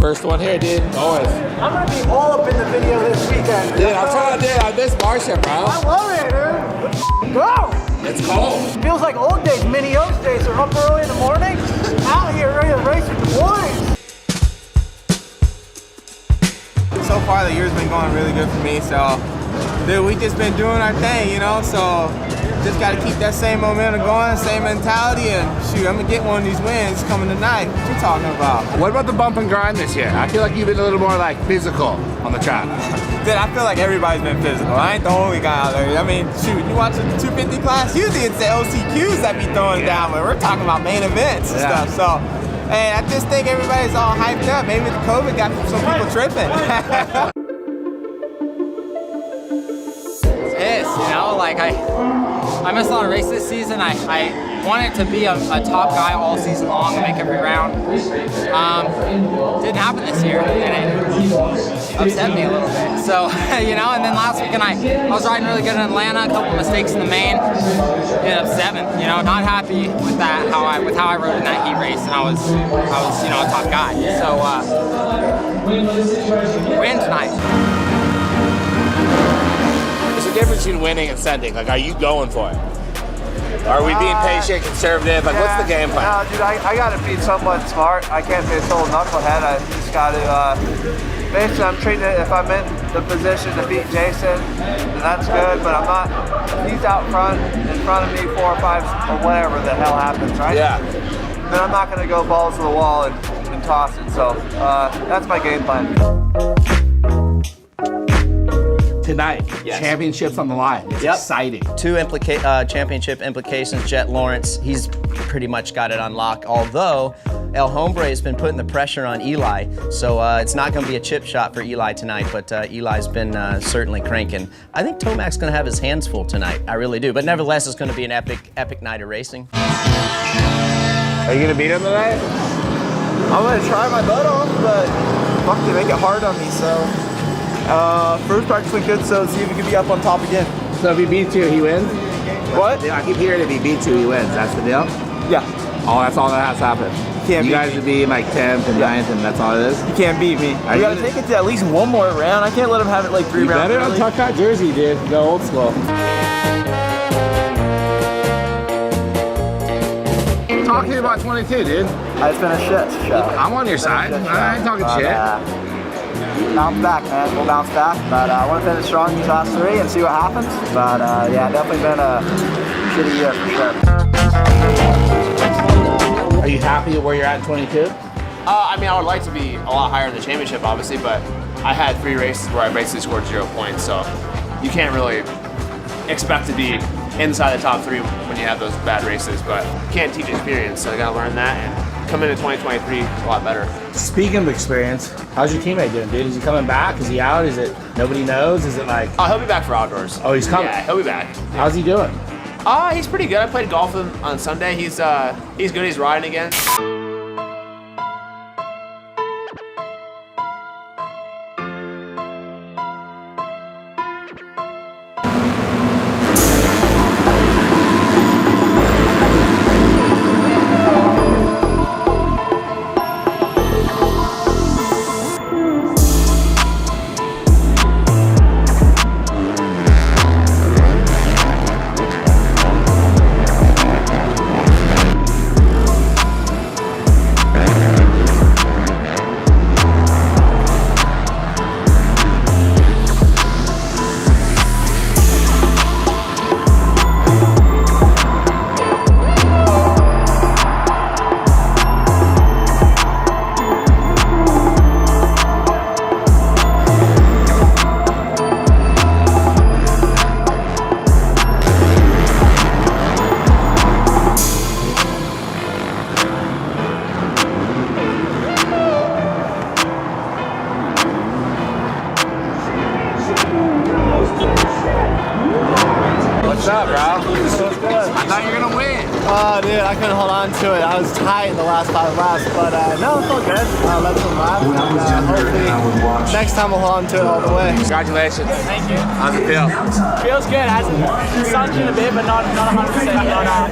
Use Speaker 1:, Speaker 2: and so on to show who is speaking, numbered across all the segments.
Speaker 1: First one here, dude. Always.
Speaker 2: I'm gonna be all up in the video this weekend.
Speaker 1: Dude, I'm trying to do it. I miss Marcia, bro.
Speaker 2: I love it, dude. Go!
Speaker 1: It's cold.
Speaker 2: Feels like old days, mini O's days. Are up early in the morning, out here ready to race with the boys.
Speaker 3: So far, the year's been going really good for me. So, dude, we just been doing our thing, you know. So, just got to keep that same momentum going, same mentality, and shoot, I'm gonna get one of these wins coming tonight. What you talking about?
Speaker 1: What about the bump and grind this year? I feel like you've been a little more like physical on the track.
Speaker 3: Dude, I feel like everybody's been physical. I ain't the only guy out there. I mean, shoot, you watch the 250 class, usually it's the LCQs that be throwing down, but we're talking about main events and stuff. So, hey, I just think everybody's all hyped up. Maybe the COVID got some people tripping.
Speaker 4: You know, like I missed a lot of races this season. I wanted to be a top guy all season long and make every round. Didn't happen this year, and it upset me a little bit. So, you know, and then last weekend I was riding really good in Atlanta, a couple mistakes in the main, ended up 7th. You know, not happy with that, how I rode in that heat race, and I was you know, a top guy. So, win tonight.
Speaker 1: There's a difference between winning and sending. Like, are you going for it? Are we being patient, conservative? Like, what's the game plan?
Speaker 5: No, dude, I got to be somewhat smart. I can't be a total knucklehead. I just got to, basically, I'm treating it, if I'm in the position to beat Jason, then that's good, but I'm not, if he's out front, in front of me, 4 or 5, or whatever the hell happens, right?
Speaker 1: Yeah.
Speaker 5: Then I'm not going to go balls to the wall and toss it. So, that's my game plan.
Speaker 1: Tonight, championships on the line. It's exciting.
Speaker 6: 2 championship implications. Jet Lawrence, he's pretty much got it on lock, although El Hombre has been putting the pressure on Eli, so it's not going to be a chip shot for Eli tonight, but Eli's been certainly cranking. I think Tomac's going to have his hands full tonight. I really do, but nevertheless, it's going to be an epic night of racing.
Speaker 1: Are you going to beat him tonight?
Speaker 5: I'm going to try my butt off, but fuck, they make it hard on me, so. First practice went good, so see if we can be up on top again.
Speaker 1: So if he beats you, he wins?
Speaker 5: What?
Speaker 1: I keep hearing if he beats you, he wins. That's the deal?
Speaker 5: Yeah.
Speaker 1: Oh, that's all that has to happen. You guys would be like 10th and 9th, and that's all it is?
Speaker 5: You can't beat me. We gotta take it to at least one more round. I can't let him have it like 3 rounds.
Speaker 1: You better on tuck out jersey, dude. Go old school. Talk to me about 22, dude.
Speaker 5: It's been a shit show.
Speaker 1: I'm on your side. I ain't talking shit.
Speaker 5: Bounce back, man. We'll bounce back. But I want to finish strong these last 3 and see what happens. But yeah, definitely been a shitty year for sure.
Speaker 1: Are you happy with where you're at in 22?
Speaker 7: I mean, I would like to be a lot higher in the championship, obviously, but I had 3 races where I basically scored 0 points, so you can't really expect to be inside the top 3 when you have those bad races, but you can't teach experience, so I gotta learn that and come into 2023 a lot better.
Speaker 1: Speaking of experience, how's your teammate doing, dude? Is he coming back? Is he out? Is it nobody knows? Is it like...
Speaker 7: Oh, he'll be back for outdoors.
Speaker 1: Oh, he's coming?
Speaker 7: Yeah, he'll be back.
Speaker 1: How's he doing?
Speaker 7: He's pretty good. I played golf with him on Sunday. He's good. He's riding again.
Speaker 1: What's up, bro? I thought you were gonna win.
Speaker 5: Oh, dude, I couldn't hold on to it. I was tight in the last 5 laps, but no, it felt good. Let some laps. Hopefully, next time we'll hold on to it all the way.
Speaker 1: Congratulations.
Speaker 2: Thank you.
Speaker 1: How's it feel?
Speaker 2: Feels good. Has sunk in a bit, but not 100%. But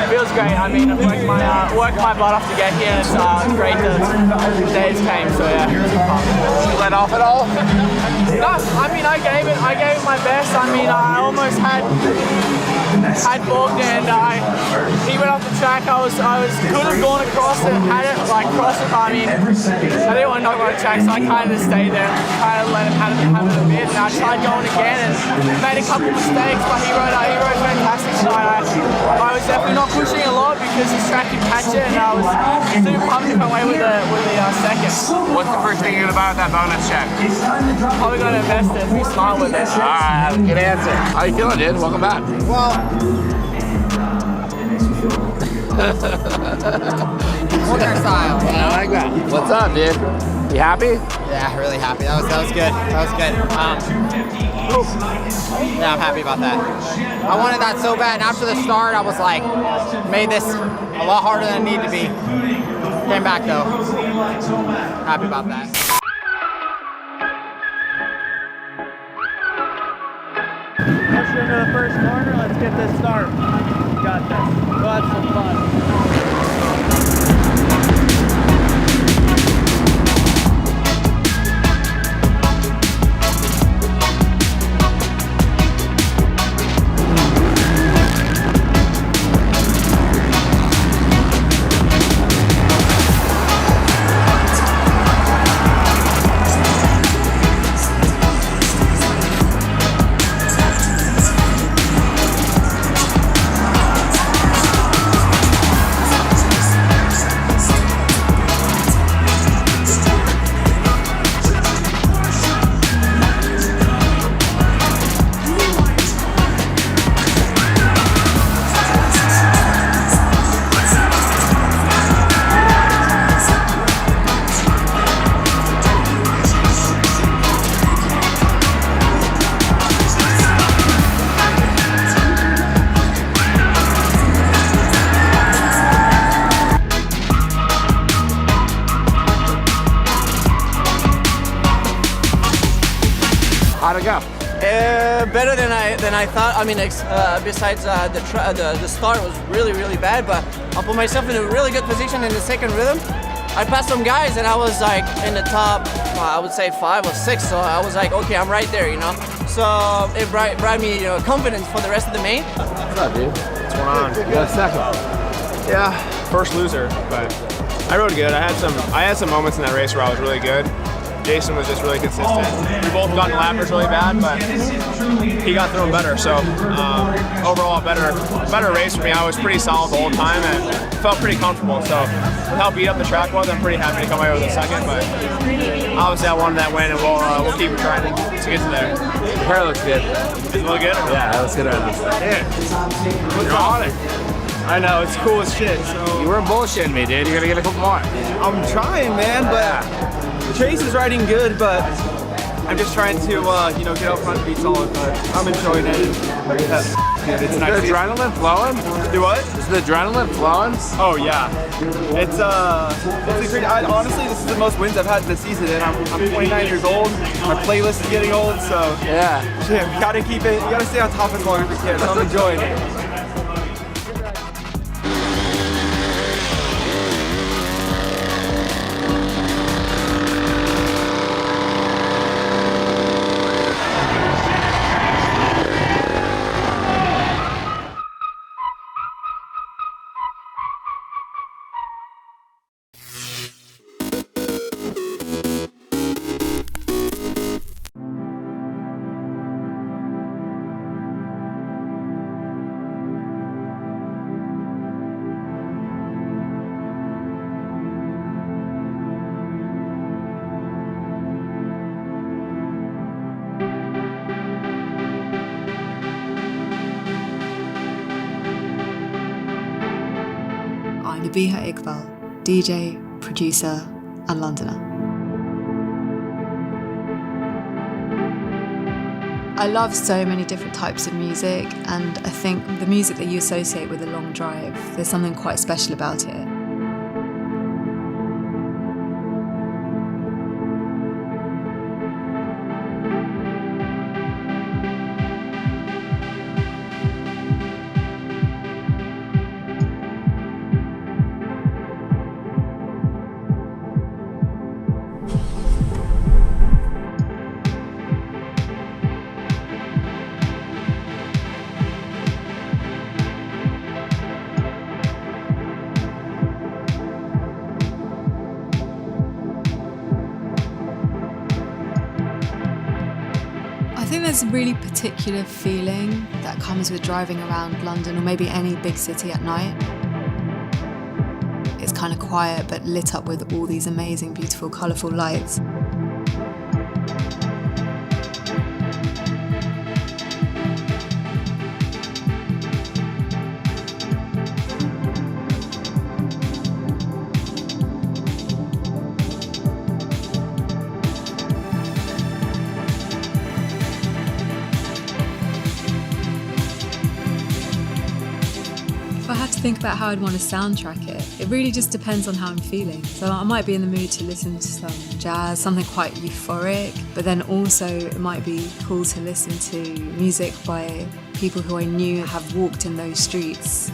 Speaker 2: feels
Speaker 8: great. I mean, I've worked my butt off to get here, and it's great that the days came. So yeah.
Speaker 1: Did you let off at all?
Speaker 8: No, I mean, I gave it my best. I mean, I almost had booked, and he went off the track. I could have gone across it, had it like cross it. I mean, I didn't want to knock on the track, so I kind of just stayed there and kind of let him have it a bit. And I tried going again and made a couple mistakes, but he rode fantastic tonight. I was definitely not pushing a lot because his track could catch it, and I was super pumped if I went with the second.
Speaker 1: What's the first thing you're gonna buy with that bonus check?
Speaker 8: Probably gonna invest it and be smart with it.
Speaker 1: All right, good answer. How you feeling, dude? Welcome back.
Speaker 4: Well, Walker style.
Speaker 1: I like that. What's up, dude? You happy?
Speaker 4: Yeah, really happy. That was good. That was good. Yeah, I'm happy about that. I wanted that so bad, and after the start, I was like, made this a lot harder than it needed to be. Came back though. Happy about that.
Speaker 2: Push into the first corner. Let's get this start. Got this. Go have some fun.
Speaker 1: How'd it go?
Speaker 6: Better than I thought. I mean, besides the start was really bad, but I put myself in a really good position in the second rhythm. I passed some guys, and I was like in the top, I would say 5 or 6. So I was like, okay, I'm right there, you know. So it brought me confidence for the rest of the main.
Speaker 1: What's up, dude?
Speaker 3: What's going on?
Speaker 1: You got a second.
Speaker 3: Yeah, first loser, but I rode good. I had some moments in that race where I was really good. Jason was just really consistent. We both got in lappers really bad, but he got through them better. So overall, better race for me. I was pretty solid the whole time and felt pretty comfortable. So with how beat up the track was, I'm pretty happy to come away with a second. But obviously, I wanted that win, and we'll keep trying to get to there.
Speaker 1: Your hair looks good.
Speaker 3: Does it look good?
Speaker 1: Yeah, that looks good right now.
Speaker 3: You're on it. I know, it's cool as shit. So
Speaker 1: You weren't bullshitting me, dude. You're gonna get a couple more.
Speaker 3: I'm trying, man, but Chase is riding good, but I'm just trying to, get out front and be solid, but I'm enjoying it. It's
Speaker 1: Is
Speaker 3: nice.
Speaker 1: the adrenaline flowing?
Speaker 3: Do what?
Speaker 1: Is the adrenaline flowing?
Speaker 3: Oh yeah, it's a great. Honestly, this is the most wins I've had this season, and I'm 29 years old. My playlist is getting old, so
Speaker 1: Yeah.
Speaker 3: shit, we gotta keep it. You gotta stay on top as long as we can. So I'm enjoying it.
Speaker 9: I'm Nabiha Iqbal, DJ, producer, and Londoner. I love so many different types of music, and I think the music that you associate with a long drive, there's something quite special about it. there's a really particular feeling that comes with driving around London or maybe any big city at night. It's kind of quiet but lit up with all these amazing, beautiful, colourful lights. If I had to think about how I'd want to soundtrack it really just depends on how I'm feeling. So I might be in the mood to listen to some jazz, something quite euphoric, but then also it might be cool to listen to music by people who I knew have walked in those streets.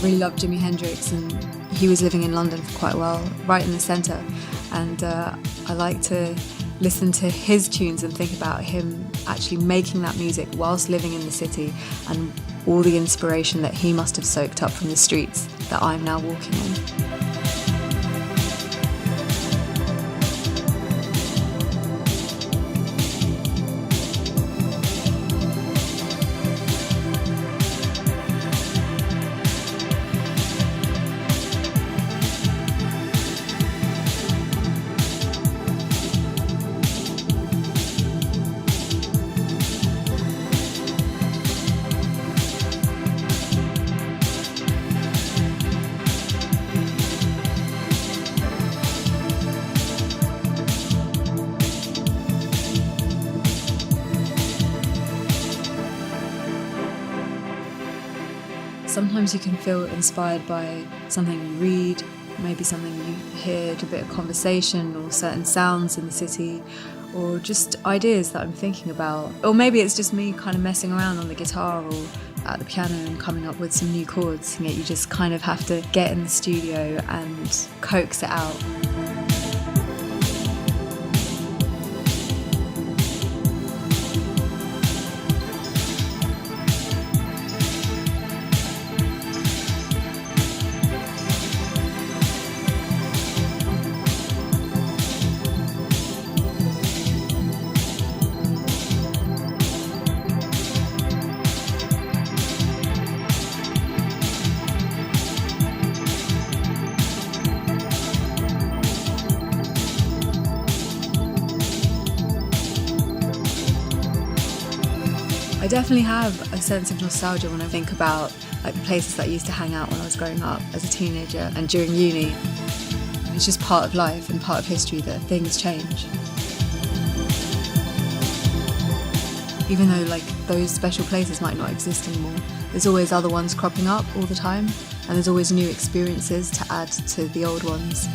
Speaker 9: Really loved Jimi Hendrix, and he was living in London for quite a while, right in the centre, and I like to listen to his tunes and think about him actually making that music whilst living in the city and all the inspiration that he must have soaked up from the streets that I'm now walking on. Sometimes you can feel inspired by something you read, maybe something you hear, a bit of conversation or certain sounds in the city, or just ideas that I'm thinking about. Or maybe it's just me kind of messing around on the guitar or at the piano and coming up with some new chords, and yet you just kind of have to get in the studio and coax it out. I definitely have a sense of nostalgia when I think about like the places that I used to hang out when I was growing up as a teenager and during uni. It's just part of life and part of history that things change. Even though like those special places might not exist anymore, there's always other ones cropping up all the time, and there's always new experiences to add to the old ones.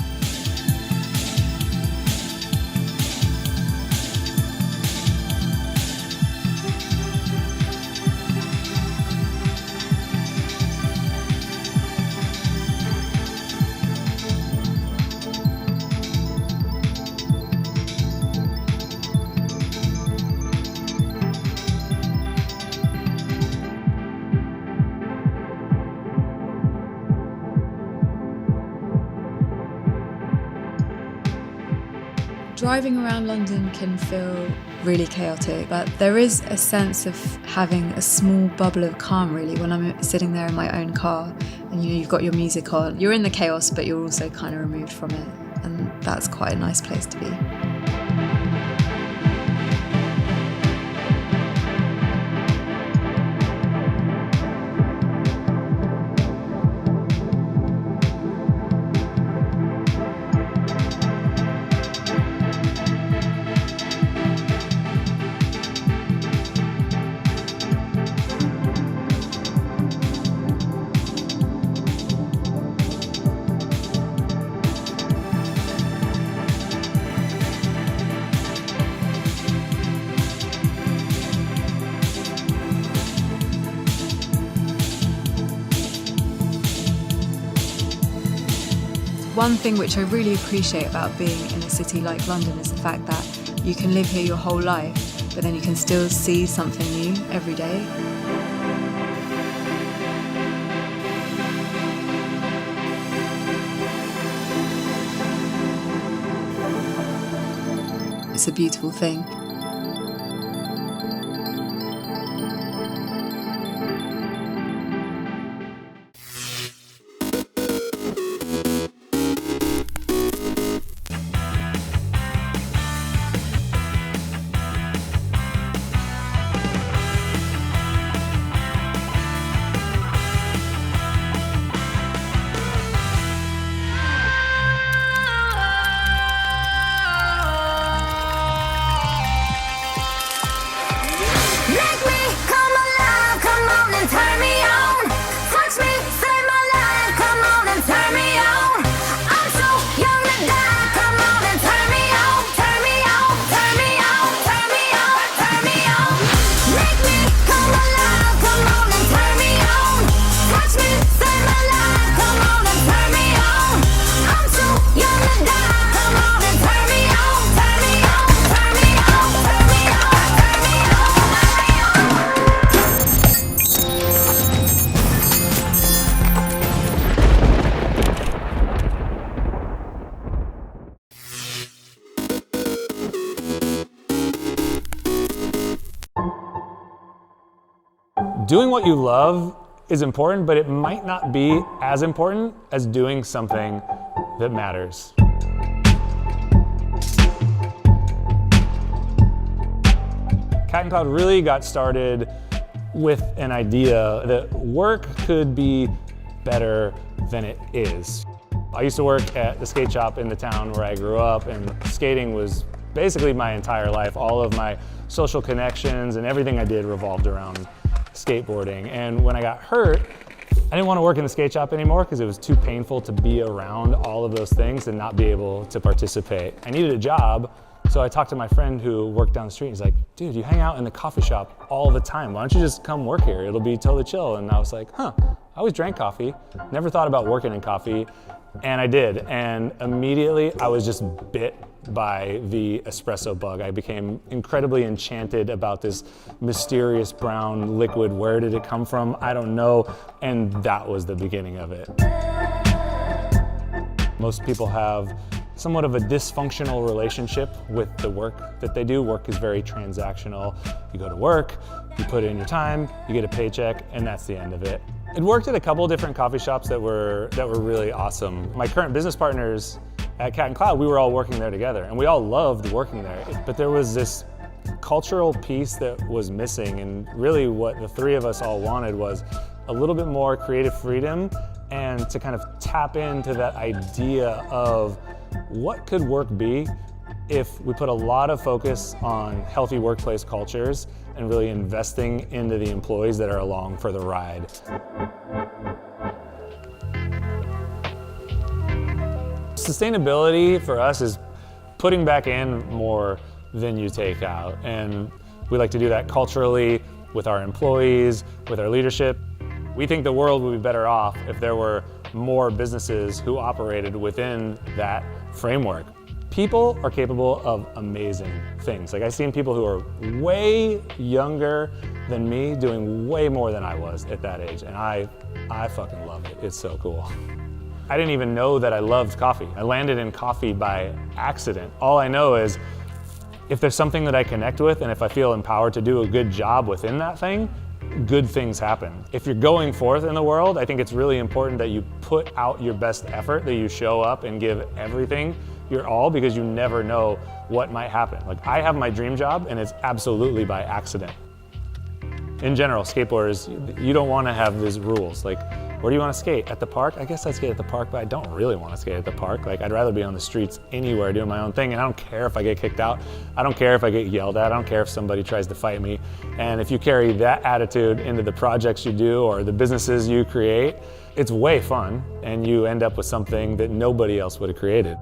Speaker 9: Driving around London can feel really chaotic, but there is a sense of having a small bubble of calm really when I'm sitting there in my own car and you've got your music on. You're in the chaos, but you're also kind of removed from it, and that's quite a nice place to be. One thing which I really appreciate about being in a city like London is the fact that you can live here your whole life, but then you can still see something new every day. It's a beautiful thing.
Speaker 10: Doing what you love is important, but it might not be as important as doing something that matters. Cat and Cloud really got started with an idea that work could be better than it is. I used to work at the skate shop in the town where I grew up, and skating was basically my entire life. All of my social connections and everything I did revolved around skateboarding. And when I got hurt, I didn't want to work in the skate shop anymore because it was too painful to be around all of those things and not be able to participate. I needed a job, so I talked to my friend who worked down the street. He's like, dude, you hang out in the coffee shop all the time. Why don't you just come work here? It'll be totally chill. And I was like, huh, I always drank coffee, never thought about working in coffee. And I did, and immediately I was just bit by the espresso bug. I became incredibly enchanted about this mysterious brown liquid. Where did it come from? I don't know, and that was the beginning of it. Most people have somewhat of a dysfunctional relationship with the work that they do. Work is very transactional. You go to work, you put in your time, you get a paycheck, and that's the end of it. I'd worked at a couple of different coffee shops that were really awesome. My current business partners at Cat and Cloud, we were all working there together, and we all loved working there. But there was this cultural piece that was missing, and really what the three of us all wanted was a little bit more creative freedom and to kind of tap into that idea of what could work be if we put a lot of focus on healthy workplace cultures and really investing into the employees that are along for the ride. Sustainability for us is putting back in more than you take out. And we like to do that culturally with our employees, with our leadership. We think the world would be better off if there were more businesses who operated within that framework. People are capable of amazing things. Like, I've seen people who are way younger than me doing way more than I was at that age, and I fucking love it. It's so cool. I didn't even know that I loved coffee. I landed in coffee by accident. All I know is if there's something that I connect with and if I feel empowered to do a good job within that thing, good things happen. If you're going forth in the world, I think it's really important that you put out your best effort, that you show up and give everything your all, because you never know what might happen. Like, I have my dream job and it's absolutely by accident. In general, skateboarders, you don't want to have these rules. Like, where do you want to skate? At the park? I guess I'd skate at the park, but I don't really want to skate at the park. Like, I'd rather be on the streets anywhere doing my own thing, and I don't care if I get kicked out. I don't care if I get yelled at. I don't care if somebody tries to fight me. And if you carry that attitude into the projects you do or the businesses you create, it's way fun, and you end up with something that nobody else would have created.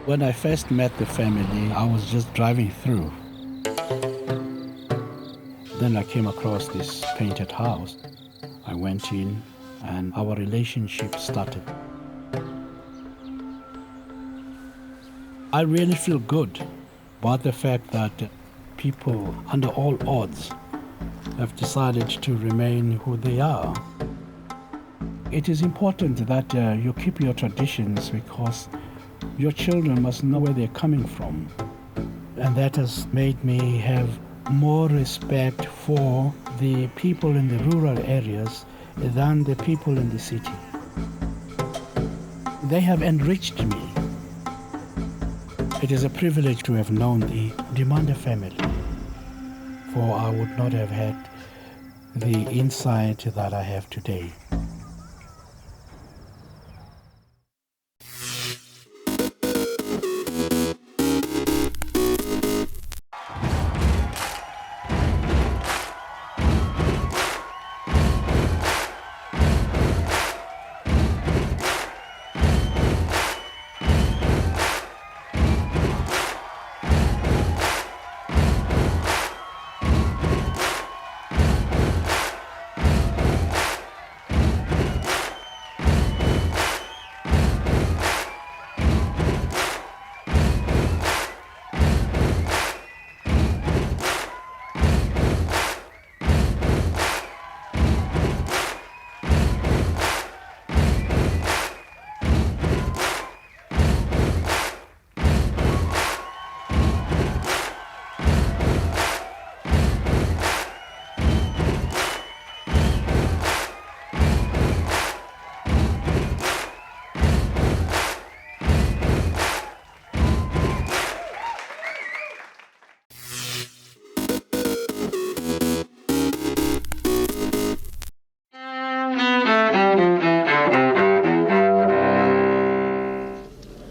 Speaker 11: When I first met the family, I was just driving through. Then I came across this painted house. I went in and our relationship started. I really feel good about the fact that people, under all odds, have decided to remain who they are. It is important that you keep your traditions because your children must know where they're coming from. And that has made me have more respect for the people in the rural areas than the people in the city. They have enriched me. It is a privilege to have known the Demanda family, for I would not have had the insight that I have today.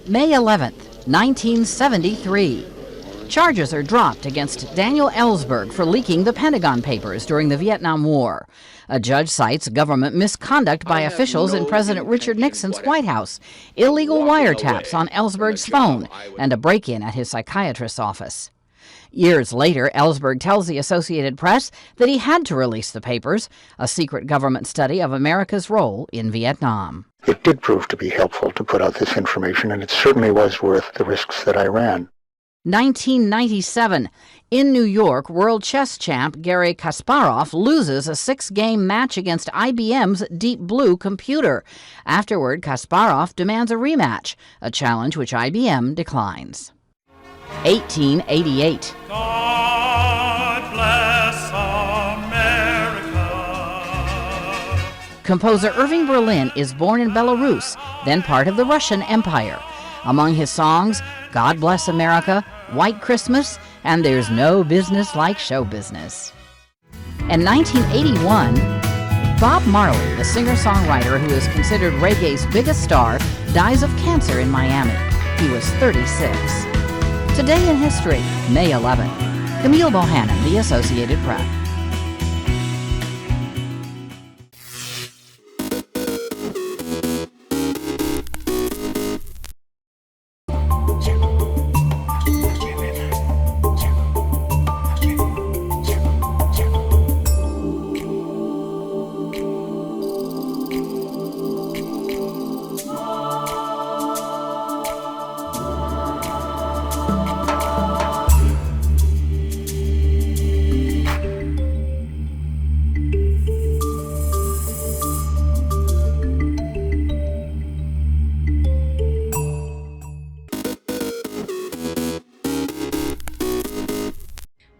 Speaker 12: May 11th, 1973. Charges are dropped against Daniel Ellsberg for leaking the Pentagon Papers during the Vietnam War. A judge cites government misconduct by officials in President Richard Nixon's White House, illegal wiretaps on Ellsberg's phone, and a break-in at his psychiatrist's office. Years later, Ellsberg tells the Associated Press that he had to release the papers, a secret government study of America's role in Vietnam.
Speaker 13: It did prove to be helpful to put out this information, and it certainly was worth the risks that I ran.
Speaker 12: 1997. In New York, world chess champ Garry Kasparov loses a 6-game match against IBM's Deep Blue computer. Afterward, Kasparov demands a rematch, a challenge which IBM declines. 1888.
Speaker 14: God bless America.
Speaker 12: Composer Irving Berlin is born in Belarus, then part of the Russian Empire. Among his songs, God Bless America, White Christmas, and There's No Business Like Show Business. In 1981, Bob Marley, the singer-songwriter who is considered reggae's biggest star, dies of cancer in Miami. He was 36. Today in history, May 11th. Camille Bohannon, The Associated Press.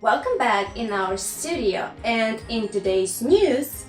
Speaker 15: Welcome back in our studio, and in today's news,